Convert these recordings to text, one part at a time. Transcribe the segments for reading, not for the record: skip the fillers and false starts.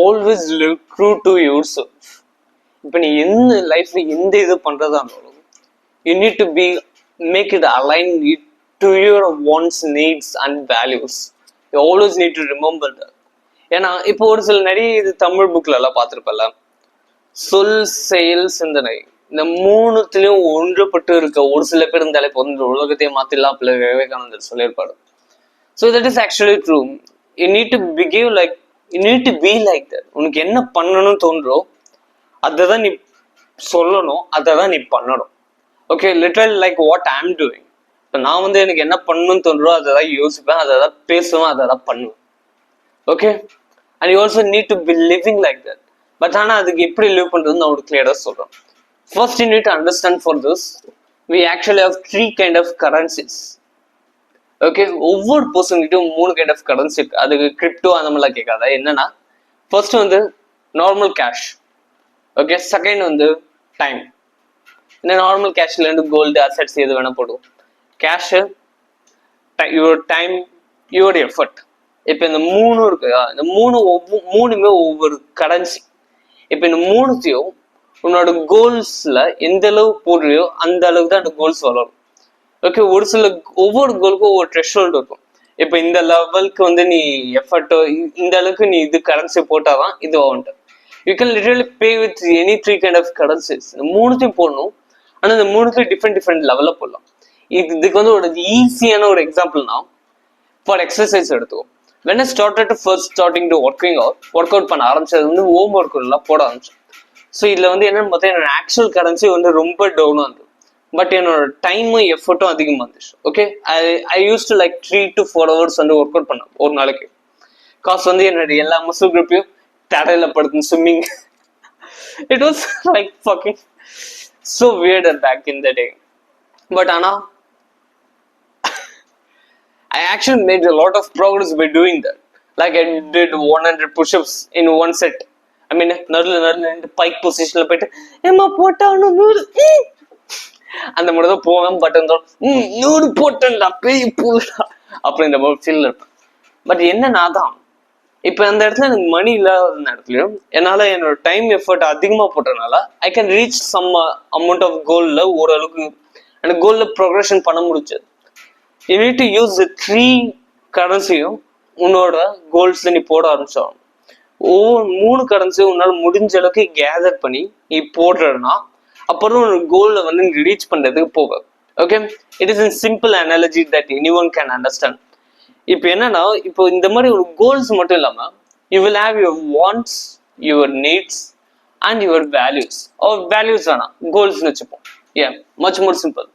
always live true to yourself. இப்போ நீ எந்த லைஃப்ல எந்த இது பண்றதா இருந்தாலும் you need to be make it align to your wants, needs and values. You always need to remember that. ஏன்னா இப்போ ஒரு சில நிறைய இது தமிழ் புக்ல எல்லாம் பார்த்துருப்பல, சொல் செயல் சிந்தனை இந்த மூணுத்திலையும் ஒன்றுபட்டு இருக்க ஒரு சில பேர் இருந்தாலே போதும் உலகத்தையே மாத்திடலாம் பிள்ளை விவேகானந்தர் சொல்லியிருப்பாரு. So that is actually true. You need to behave like you need to be like that. உனக்கு என்ன பண்ணணும்னு தோன்றோ அதை தான் நீ சொல்லணும், அதை தான் நீ பண்ணணும். Okay, literal like what I ஆம் டூயிங். இப்போ நான் வந்து எனக்கு என்ன பண்ணணும்னு தோன்றோ அதை தான் யோசிப்பேன், அதை தான் பேசுவேன், அதை தான் பண்ணுவேன். Okay, and you also need to be living like that. But ஆனால் அதுக்கு எப்படி லிவ் பண்ணுறதுன்னு நான் உங்களுக்கு கிளியராக சொல்கிறேன். First you need to understand for this we actually have 3 kind of currencies. Okay, ஒவ்வொரு பர்சன்கிட்டும் 3 கைண்ட் ஆஃப் கரன்சி இருக்கு. அதுக்கு கிரிப்டோ அந்த மாதிரிலாம் கேட்காத. என்னன்னா ஃபர்ஸ்ட் வந்து நார்மல் கேஷ். ஓகே, செகண்ட் வந்து டைம். இந்த நார்மல் கேஷ்ல இருந்து கோல்டு அசெட்ஸ் எது வேணா போடுவோம். Cash, your time, your effort. இப்போ இந்த 3 இருக்கு, இந்த மூணுமே ஒவ்வொரு கரன்சி. இப்போ இந்த மூணுத்தையும் உன்னோட கோல்ஸ்ல எந்த அளவு போடுறியோ அந்த அளவுக்கு தான் அந்த கோல்ஸ் வளரும். ஓகே, ஒரு சில ஒவ்வொரு கோலுக்கும் ஒவ்வொரு த்ரெஷ்ஹோல்டு இருக்கும். இப்போ இந்த லெவலுக்கு வந்து நீ எஃபர்ட்டோ இந்த அளவுக்கு நீ இது கரன்சி போட்டாதான் இது ஆகும்ட்டு. You can literally pay with any 3 kind of currencies. இந்த மூணுத்தையும் போடணும், ஆனால் இந்த மூணுத்தையும் டிஃப்ரெண்ட் லெவலில் போடலாம். இதுக்கு வந்து ஒரு ஈஸியான ஒரு எக்ஸாம்பிள்னா ஃபார் எக்ஸசைஸ் எடுத்துக்கோ. when I started to first starting to work out பண்ண ஆரம்பிச்சது வந்து ஹோம் ஒர்க் எல்லாம் போட ஆரம்பிச்சேன். ஸோ இதில் வந்து என்னன்னு பார்த்தா என்னோட ஆக்சுவல் கரன்சி வந்து ரொம்ப டவுனாக இருந்தது, பட் என்னோட டைமும் எஃபர்ட்டும் அதிகமாக இருந்துச்சு. Okay, I use to like 3 to 4 hours வந்து ஒர்க் அவுட் பண்ணேன் ஒரு நாளைக்கு. காசு வந்து என்னோட எல்லா மசில் குரூப்பையும் தடையில படுத்து swimming. It was like fucking so weird back in the day. But Anna, I actually made a lot of progress by doing that. Like I did 100 push-ups in one set. I mean, நடுல bike பொசிஷன்ல போயிட்டு ஏமா போட்டானு 100 அந்த மாதிரி தான் போவேன். But அந்த 100 போட்டேன்டா பேய் புல்லா அப்புறம் இந்த மாதிரி ஃபீல் இருப்பேன். பட் என்னன்னா தான் இப்போ அந்த இடத்துல எனக்கு மணி இல்லாத நேரத்துலையும் என்னால் என்னோட டைம் எஃபர்ட் அதிகமாக போட்டதுனால I can reach some amount of கோலில் ஓரளவுக்கு எனக்கு கோலில் ப்ரோக்ரஷன் பண்ண முடிச்சது. You need to use the 3 கரன்சியும் உன்னோட கோல்ஸில் நீ போட ஆரம்பிச்சாகும். ஒவ்வொரு 3 கரன்சியும் உன்னால் முடிஞ்ச அளவுக்கு கேதர் பண்ணி நீ போடுறதுனா அப்புறம் ஒரு கோலில் வந்து நீ ரீச் பண்ணுறதுக்கு போக. Okay, it is in simple analogy that any one can understand. இப்போ என்னன்னா இப்போ இந்த மாதிரி ஒரு கோல்ஸ் மட்டும் இல்லாமல் you will have your wants, your needs and your values. Values வேணாம், கோல்ஸ்னு வச்சுப்போம். And much more simple.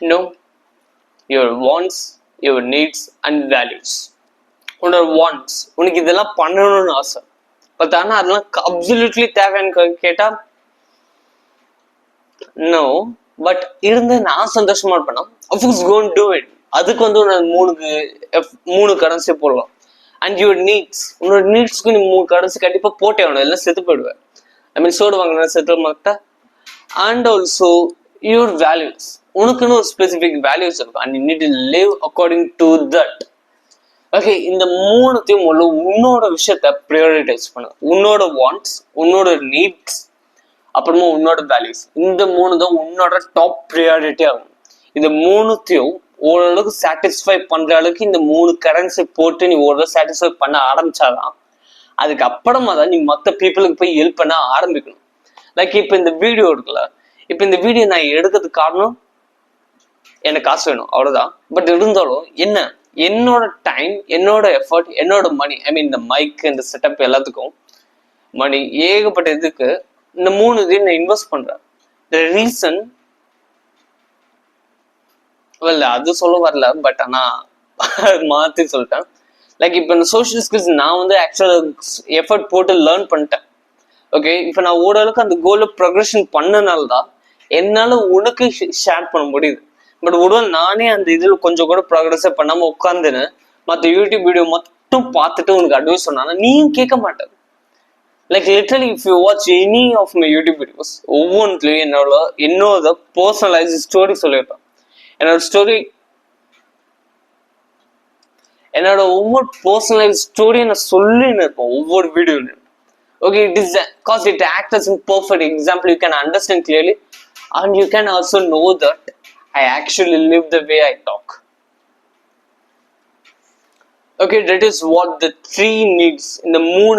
No, your wants, your needs and values. உன்னோட வாண்ட்ஸ், உனக்கு இதெல்லாம் பண்ணணும்னு ஆசை, பட் ஆனால் அதெல்லாம் அப்சல்யூட்லி தேவைன்னு கேட்டா நோ. பட் இருந்து நான் சந்தோஷமா இருப்பேன், of course go and do it. அதுக்கு வந்து உன்னோட 3 கரன்சி போடலாம். அண்ட் யுவர் நீட்ஸ், உன்னோட நீட்ஸ்க்கு நீ 3 கரன்சி கண்டிப்பா போட்டே ஆகணும், எல்லாம் செத்து போயிடுவேன். ஐ மீன் சோடு வாங்கினா செத்து மாட்டா. அண்ட் ஆல்சோ யுவர் வேல்யூஸ், உனக்குன்னு ஒரு ஸ்பெசிபிக் வேல்யூஸ் இருக்கும் and you need to live according to that. Okay, இந்த 3த்தையும் உன்னோட விஷயத்த ப்ரையாரிட்டைஸ் பண்ணு. உன்னோட வாண்ட்ஸ், உன்னோட நீட்ஸ், அப்புறமா உன்னோட வேல்யூஸ். இந்த 3 தான் உன்னோட டாப் ப்ரையாரிட்டி ஆகும். இந்த 3த்தையும் ஓரளவுக்கு சாட்டிஸ்ஃபை பண்ற அளவுக்கு இந்த 3 கரன்சி போட்டு நீ ஓரளவு சாட்டிஸ்ஃபை பண்ண ஆரம்பிச்சாதான் அதுக்கப்புறமா தான் நீ மற்ற பீப்புளுக்கு போய் ஹெல்ப் பண்ண ஆரம்பிக்கணும். லைக் இப்போ இந்த வீடியோ இருக்குல்ல, இப்போ இந்த வீடியோ நான் எடுக்கிறதுக்கு காரணம் எனக்கு காசு வேணும், அவ்வளோதான். பட் இருந்தாலும் என்ன, என்னோட டைம், என்னோட எஃபர்ட், என்னோட மணி, ஐ மீன் இந்த மைக், இந்த செட்டப் எல்லாத்துக்கும் மணி ஏகப்பட்ட இதுக்கு இந்த 3 இதையும் நான் இன்வெஸ்ட் பண்றேன். த ரீசன் அது சொல்ல வரல, பட் ஆனா மாத்தி சொல்லிட்டேன். லைக் இப்போ இந்த சோஷியல் ஸ்கில்ஸ் நான் வந்து ஆக்சுவலா எஃபர்ட் போட்டு லேர்ன் பண்ணிட்டேன். ஓகே, இப்போ நான் ஓரளவுக்கு அந்த கோல ப்ரொக்ரெஷன் பண்ணனால தான் என்னால உனக்கு ஷேர் பண்ண முடியுது. பட் உடல் நானே அந்த இதில் கொஞ்சம் கூட ப்ராக்ரஸே பண்ணாம உட்காந்துன்னு மற்ற யூடியூப் வீடியோ மட்டும் பார்த்துட்டு உனக்கு அட்வைஸ் சொன்னா நீயும் கேட்க மாட்டேன். Like literally if you watch any of my YouTube videos ஒவ்வொன்றுலையும் என்னோட பர்சனலைஸ் ஸ்டோரி சொல்லியிருப்பேன். என்னோட ஸ்டோரி என்னோட ஒவ்வொரு பர்சனல் லைஃப் ஸ்டோரியை நான் சொல்லின்னு இருப்பேன் ஒவ்வொரு வீடியோலையும். Okay, it is because it acts as a perfect example. You can understand clearly, and you can also know that I actually live the way I talk. Okay, that is what the three needs in the moon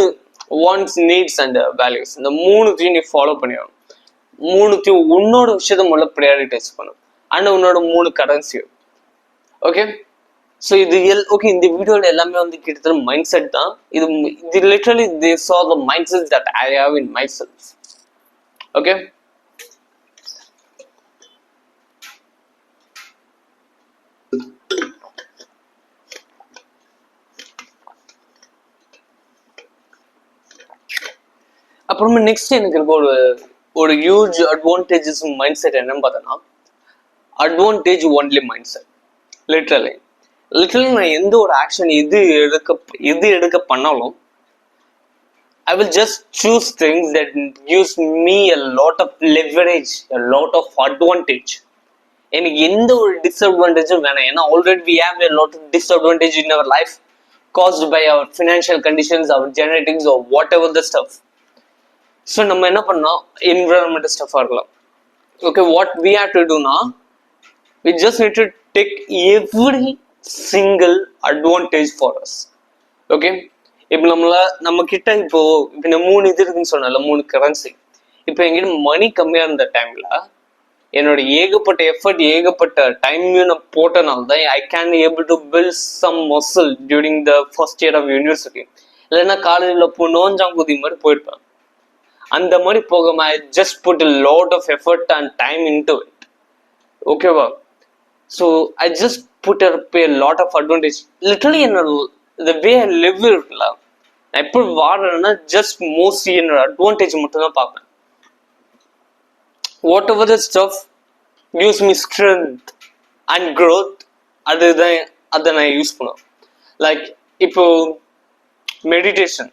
wants, needs and values. இந்த மூணுத்தையும் நீ follow பண்ணிடணும். மூணுத்தையும் உன்னோட விஷயத்த முதல்ல prioritise பண்ணும். And உன்னோட மூணு கரன்சியும். ஓகே, ஸோ இது ஓகே, இந்த வீடியோவில் எல்லாமே வந்து கிட்டத்தட்ட மைண்ட் செட் தான். இது லிட்டரலி தே சா the mind set that I have in my self. Okay, அப்புறமா நெக்ஸ்ட் எனக்கு இருக்க ஒரு ஹியூஜ் அட்வான்டேஜஸ் மைண்ட் செட் என்னன்னு பார்த்தோன்னா, advantage only mind set. Literally நான் எந்த ஒரு ஆக்ஷன் எது எடுக்க பண்ணாலும் I will just choose things that gives me a lot of leverage, a lot of advantage. எனக்கு எந்த ஒரு டிஸ்அட்வான்டேஜும் வேணாம். ஏன்னா already we have a lot of disadvantage in our life caused by our financial conditions, our genetics or whatever the stuff. So நம்ம என்ன பண்ணோம், environmental ஸ்டஃபாக இருக்கலாம். Okay, what we have to do now, we just need to take every single advantage for us. Okay, இப்போ நம்ம கிட்ட இப்போ இந்த மூணு இது இருக்குன்னு சொன்னால, மூணு கரன்சி. இப்போ எங்கிட்ட மணி கம்மியாக இருந்த டைம்ல என்னோட ஏகப்பட்ட எஃபர்ட் ஏகப்பட்ட டைமையும் நான் போட்டனால தான் I can able to build some muscle during the first year of university. இல்லைன்னா காலேஜில் நோஞ்சாங்குதி மாதிரி போயிருப்பேன். அந்த மாதிரி போகாம I just put a lot of effort and time into it. ஓகேவா? So I just put a lot of advantage. Literally என்னோட the way I live இருக்குல்ல, நான் எப்படி வாடுறேன்னா ஜஸ்ட் மோஸ்ட்லி என்னோட அட்வான்டேஜ் மட்டும் தான் பார்ப்பேன். Whatever the stuff gives me strength and growth, அதை நான் யூஸ் பண்ணுவேன். லைக் இப்போ meditation,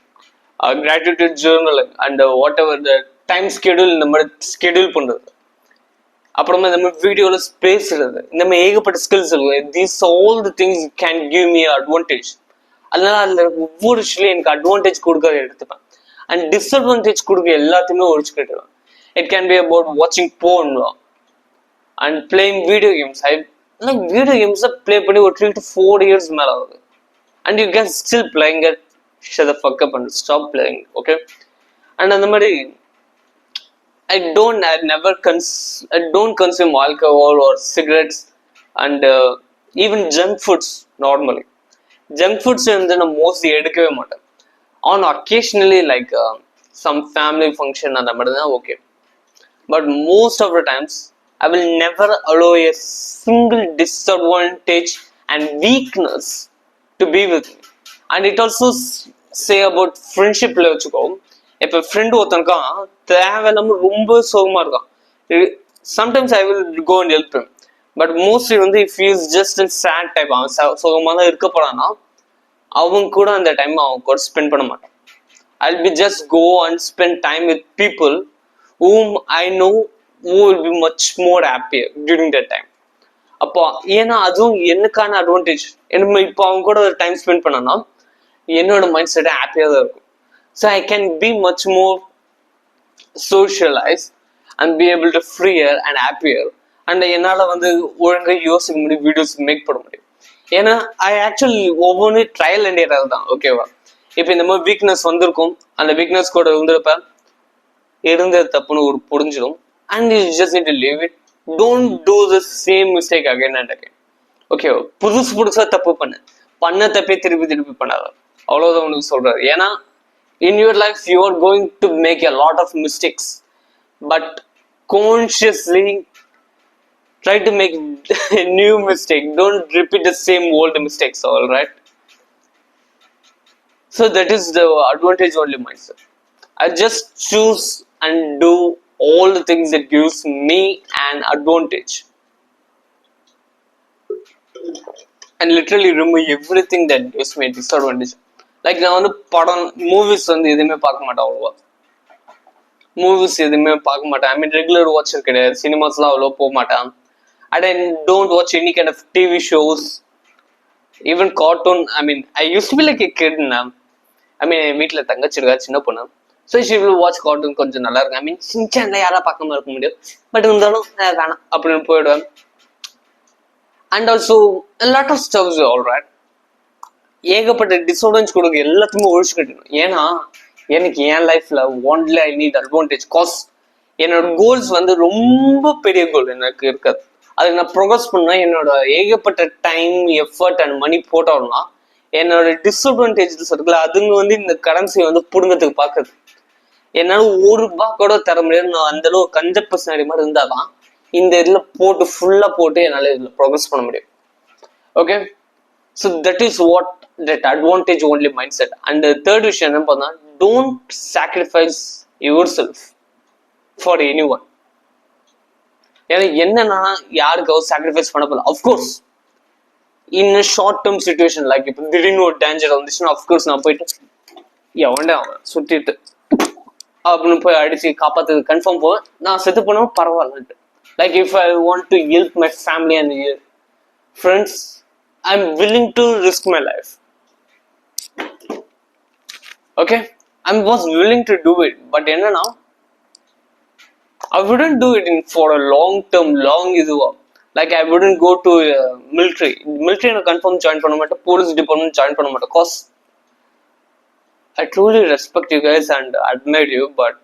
gratitude journaling and whatever the time schedule இந்த மாதிரி ஸ்கெடியூல் பண்ணுறது, அப்புறமா இந்த மாதிரி வீடியோவில் பேசுறது, இந்த மாதிரி ஏகப்பட்ட ஸ்கில்ஸ் இருக்கு. These all the things can give me advantage. அதனால அதில் ஒவ்வொரு விஷயம் எனக்கு அட்வான்டேஜ் கொடுக்கறத எடுத்துப்பேன். அண்ட் டிஸ்அட்வான்டேஜ் கொடுக்க எல்லாத்தையுமே ஒழிச்சு கேட்டுருவேன். இட் கேன் பி அபவுட் வாட்சிங் porn and playing video games. Like video கேம்ஸை ப்ளே பண்ணி ஒரு 3 to 4 years மேலே ஆகுது. And you can still playing it. Shut the fuck up and stop playing. Okay, and அந்த மாதிரி I don't consume alcohol or cigarettes and even junk foods. Normally junk foods வந்து நான் mostly எடுக்கவே மாட்டேன். on occasionally like some family function அந்த மாதிரி தான் okay. but most of the times I will never allow a single disadvantage and weakness to be with me. And it also say about ஃப்ரெண்ட்ஷிப்ல வச்சுக்கோ. இப்போ friend ஒருத்தனுக்கான் தேவையில்லாம ரொம்ப சோகமா இருக்கான். Sometimes I will go and help him. But mostly வந்து if he is just a sad type, அவன் சோகமாக தான் இருக்க போறான்னா அவங்க கூட அந்த டைம் அவன் கூட ஸ்பெண்ட் பண்ண மாட்டான். I will be just go and spend time with people whom I know who will be much more happier during that time. அப்போ ஏன்னா அதுவும் எனக்கான அட்வான்டேஜ். என்ன இப்போ அவங்க கூட ஒரு டைம் ஸ்பெண்ட் பண்ணனா என்னோட மைண்ட் செட் ஹாப்பியாக தான் இருக்கும். So I can be much more socialise and be able to freer and happier. And என்னால் வந்து ஒழுங்காக யோசிக்க முடியும், வீடியோஸ் மேக் பண்ண முடியும். ஏன்னா ஐ ஆக்சுவலி ஒவ்வொன்றும் ட்ரையல் அண்ட் எரர் தான். ஓகேவா? இப்போ இந்த மாதிரி வீக்னஸ் வந்திருக்கும், அந்த வீக்னஸ் கூட இருந்திருப்ப இருந்தது தப்புன்னு ஒரு புரிஞ்சிடும். And you just need to leave it. Don't do the same mistake again and again. ஓகேவா? புதுசா தப்பு பண்ண தப்பே திருப்பி பண்ணாத. அவ்வளோதான் உனக்கு சொல்றாரு. ஏன்னா in your life you are going to make a lot of mistakes, but consciously try to make new mistake. Don't repeat the same old mistakes. All right? So that is the advantage only myself. I just choose and do all the things that gives me an advantage and literally remove everything that gives me disadvantage. Like நான் வந்து படம் movies வந்து எதுவுமே பார்க்க மாட்டேன். அவ்வளோவா movies எதுவுமே பார்க்க மாட்டேன். ஐ மீன் ரெகுலர் வாட்சர் கிடையாது. சினிமாஸ்லாம் அவ்வளோ போக மாட்டேன். And I don't watch any kind of TV shows even cartoon, I mean I use to be like a kid நான். ஐ மீன் என் வீட்டில் தங்கச்சி இருக்கா, சின்ன பொண்ணு. So she will watch cartoon, கொஞ்சம் நல்லா இருக்கும். ஐ மீன் சின்சான்ல யாரா பார்க்காம இருக்க முடியும், பட் இருந்தாலும் வேணாம் அப்படின்னு போயிடுவேன். And also lot of stuffs alright. ஏகப்பட்ட டிஸ்அட்வான்டேஜ் கொடுக்க எல்லாத்தையுமே ஒழிச்சு கட்டணும். ஏன்னா எனக்கு என் லைஃப்ல only I need advantage. Cause என்னோட கோல்ஸ் வந்து ரொம்ப பெரிய கோல் எனக்கு இருக்காது. அதுக்கு நான் ப்ரோக்ரஸ் பண்ணா என்னோட ஏகப்பட்ட டைம், எஃபர்ட் அண்ட் மணி போட்டோம்னா என்னோட டிஸ்அட்வான்டேஜஸ் இருக்குல்ல, அதுங்க வந்து இந்த கரன்சியை வந்து புடுங்கிறதுக்கு பார்க்குது. என்னால் ₹1 கூட தர முடியாது. நான் அந்த அளவு கஞ்ச பர்சனாலிட்டி மாதிரி இருந்தாதான் இந்த இதில் போட்டு ஃபுல்லாக போட்டு என்னால் இதில் ப்ரோக்ரஸ் பண்ண முடியும். Okay, so that is what that advantage only mind set. And third விஷயம் என்ன பார்த்தா, don't sacrifice your self for any one. ஏன்னா என்னன்னா யாருக்காவது சாக்ரிஃபைஸ் பண்ண போகல. Of course in short term situation, like இப்போ திடீர்னு ஒரு டேஞ்சர் வந்துச்சுன்னா அஃப்கோர்ஸ் நான் போயிட்டு எவன்டே அவன் சுற்றிட்டு அப்படின்னு போய் அடிச்சு காப்பாற்றது கன்ஃபார்ம் போவேன். நான் செத்து போனோம் பரவாயில்லன்ட்டு. Like if I want to help my family and friends, I am willing to risk my life. Okay, I was willing to do it. But என்னன்னா I wouldn't do it in for a long term, long இதுவா. Like I wouldn't go to military. Military நான் confirm join பண்ண மாட்டேன், police department join பண்ண மாட்டேன். Cause I truly respect you guys and admire you, but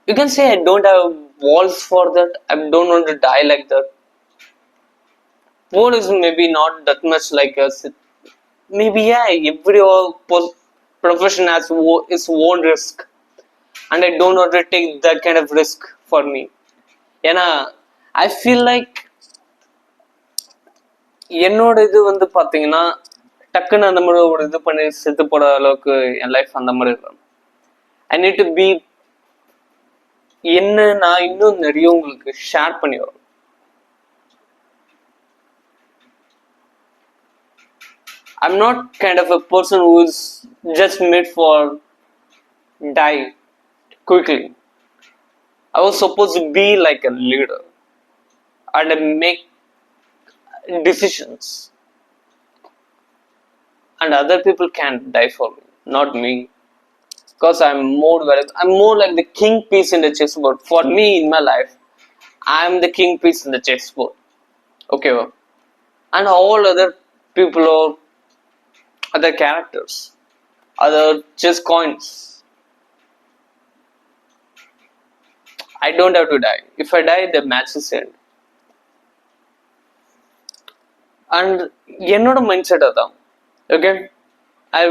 you can say I don't have walls for that. I don't want to die like that. Police maybe not that much like us. Maybe yeah, every profession has its own risk. And I don't want to take that kind of risk for me. ஏன்னா I feel like என்னோட இது வந்து பார்த்தீங்கன்னா டக்குன்னு அந்த மாதிரி ஒரு இது பண்ணி செத்து போட அளவுக்கு என் லைஃப் அந்த மாதிரி இருக்கும். ஐ நீட் டு பி என்ன நான் இன்னும் நிறைய உங்களுக்கு ஷேர் பண்ணி வரும். I'm not kind of a person who is just made for die quickly. I was supposed to be like a leader and make decisions, and other people can't die for me, not me, because I'm more valuable. I'm more like the king piece in the chessboard. For me in my life, I'm the king piece in the chessboard. Okay, well, and all other people are other characters, other chess coins. I don't have to die. If I die, the match is end. And என்னோட mind set அதான். Okay, I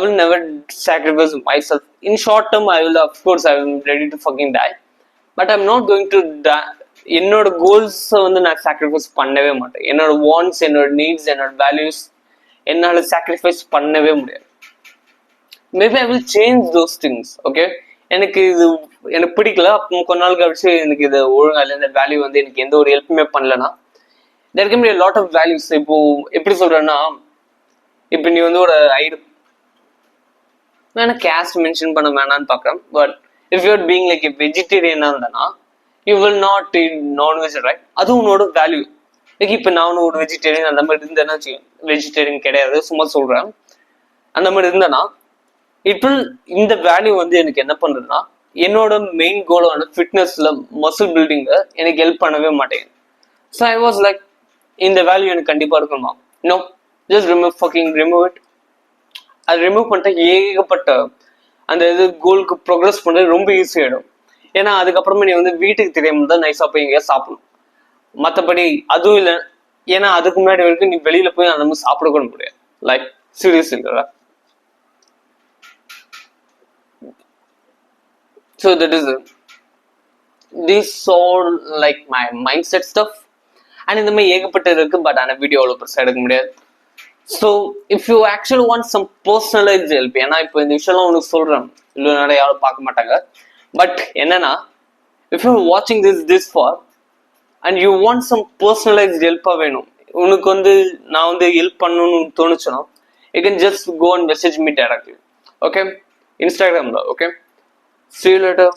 will never sacrifice myself. In short term, of course I am ready to fucking die, but I'm not going to die. என்னோட goals வந்து நான் sacrifice பண்ணவே மாட்டேன். என்னோட wants, என்னோட needs, என்னோட வேல்யூஸ் என்னால் சாக்ரிஃபைஸ் பண்ணவே முடியாது. Maybe I will change those things. Okay, எனக்கு இது எனக்கு பிடிக்கல, அப்போ கொஞ்ச நாள் கழிச்சு எனக்கு இது ஒழுங்கா இல்லை, இந்த வேல்யூ வந்து எனக்கு எந்த ஒரு ஹெல்ப்புமே பண்ணலன்னா there can be a lot of values. இப்போ எப்படி சொல்றேன்னா, இப்போ நீ வந்து ஒரு வேணா கேஸ்ட் மென்ஷன் பண்ண வேணான்னு பார்க்குறேன். But if you're being like வெஜிடேரியனாக இருந்தேன்னா you will not eat nonveg, right? அது உன்னோட வேல்யூ. லைக் இப்போ நானும் ஒரு வெஜிடேரியன் அந்த மாதிரி இருந்தேன்னா வச்சுக்கேன், வெஜிடேரியன் கிடையாது சும்மா சொல்கிறேன், அந்த மாதிரி இருந்தேன்னா இட் வில் இந்த வேல்யூ வந்து எனக்கு என்ன பண்ணுறதுன்னா என்னோட மெயின் கோலான ஃபிட்னஸில் மசில் பில்டிங்கை எனக்கு ஹெல்ப் பண்ணவே மாட்டேங்குது. ஸோ ஐ வாஸ் லைக் இந்த வேல்யூ எனக்கு கண்டிப்பாக இருக்கணுமா? No, just remove it. அது ரிமூவ் பண்ணிட்டா ஏகப்பட்ட அந்த இது கோலுக்கு ப்ரோக்ரஸ் பண்ணுறது ரொம்ப ஈஸியாகிடும். ஏன்னா அதுக்கப்புறமா நீ வந்து வீட்டுக்கு தெரியாமல் தான் நைஸாக போய் எங்கேயா சாப்பிடணும். மற்றபடி அதுவும் இல்லை, ஏன்னா அதுக்கு முன்னாடி வரைக்கும் நீ வெளியில் போய் அந்த மாதிரி சாப்பிடக்கூட முடியாது. லைக் சீரியஸ் இல்லைடா. So that is it. These all like my mindset stuff. And இந்த மாதிரி ஏகப்பட்டது இருக்கு, பட் ஆனால் வீடியோ அவ்வளோ பெருசாக எடுக்க முடியாது. So if you actually want some personalised help, ஏன்னா இப்போ இந்த விஷயம்லாம் உனக்கு சொல்கிறேன், இல்லை நிறைய யாரும் பார்க்க மாட்டாங்க. பட் என்னன்னா, இஃப் யூ வாட்சிங் this for and you want some personalised ஹெல்ப்பாக வேணும், உனக்கு வந்து நான் வந்து ஹெல்ப் பண்ணணும்னு தோணுச்சுன்னா you can just go and message me directly. Okay, இன்ஸ்டாகிராமில். Okay, see you later.